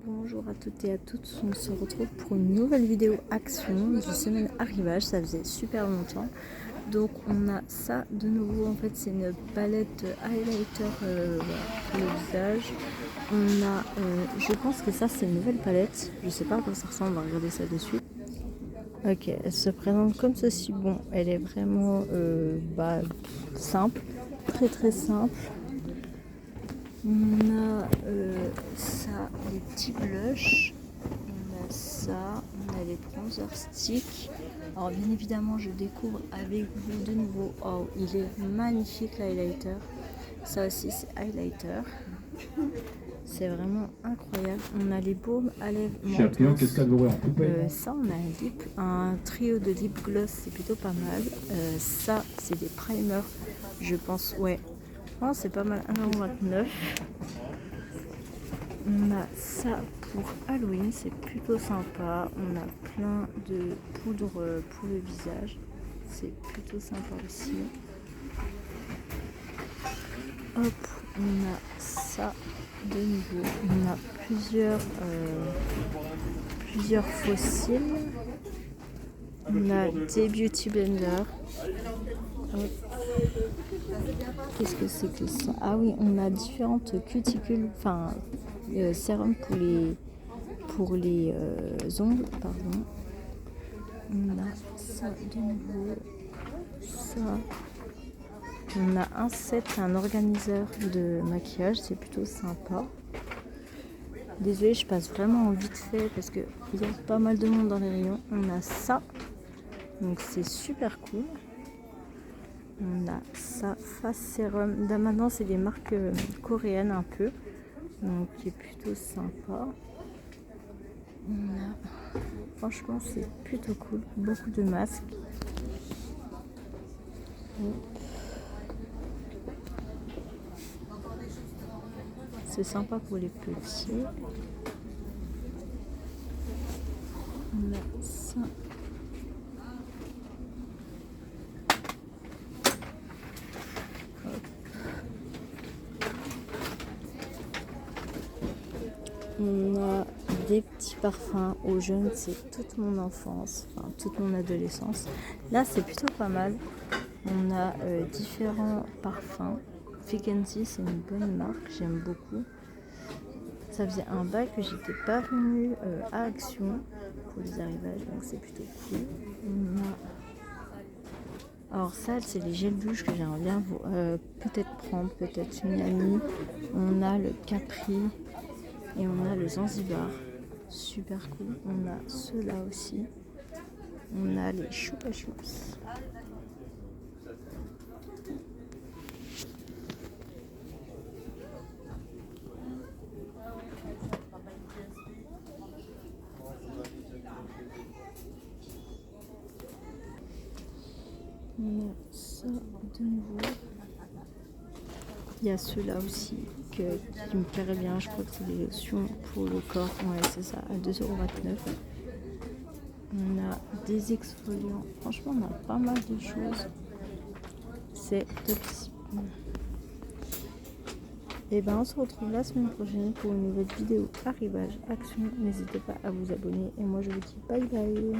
Bonjour à toutes et à tous, on se retrouve pour une nouvelle vidéo action du semaine arrivage, ça faisait super longtemps. Donc on a ça de nouveau, en fait c'est une palette highlighter pour le visage. On a, je pense que ça c'est une nouvelle palette, je sais pas à quoi ça ressemble, on va regarder ça de suite. Ok, elle se présente comme ceci, bon elle est vraiment simple, très simple. On a ça, les petits blushs, on a ça, on a les bronzer sticks. Alors bien évidemment je découvre avec vous de nouveau, oh il est magnifique l'highlighter, ça aussi c'est highlighter, c'est vraiment incroyable. On a les baumes à lèvres mentos, ça on a un trio de lip gloss, c'est plutôt pas mal. Ça c'est des primers, je pense, ouais. Oh, c'est pas mal, 1,29 €. On a ça pour Halloween, c'est plutôt sympa. On a plein de poudre pour le visage, c'est plutôt sympa aussi. Hop, on a ça de nouveau. On a plusieurs fossiles. On a des beauty blenders. Qu'est-ce que c'est que ça? Ah oui, on a différentes cuticules, enfin sérum pour les ongles, pardon. On a ça de nouveau, ça. On a un set, un organiseur de maquillage, c'est plutôt sympa. Désolée, je passe vraiment vite fait parce qu'il y a pas mal de monde dans les rayons. On a ça, donc c'est super cool. On a ça, face sérum. Là, maintenant, c'est des marques coréennes un peu, donc qui est plutôt sympa. Franchement, c'est plutôt cool. Beaucoup de masques. C'est sympa pour les petits. On a ça. On a des petits parfums aux jeunes, c'est toute mon enfance, enfin toute mon adolescence. Là, c'est plutôt pas mal. On a différents parfums. Figency, c'est une bonne marque, j'aime beaucoup. Ça faisait un bail que j'étais pas venue à Action pour les arrivages, donc c'est plutôt cool. Alors ça, c'est les gels douche que j'aimerais bien peut-être prendre, peut-être Miami. On a le Capri et on a le Zanzibar, super cool. On a ceux-là aussi. On a les Choupa Choups. On a ça de nouveau. Il y a ceux-là aussi qui me plairait bien. Je crois que c'est des lotions pour le corps. Ouais, c'est ça, à 2,29 €. On a des exfoliants. Franchement, on a pas mal de choses. C'est topissime. Et ben, on se retrouve la semaine prochaine pour une nouvelle vidéo arrivage action. N'hésitez pas à vous abonner. Et moi, je vous dis bye bye.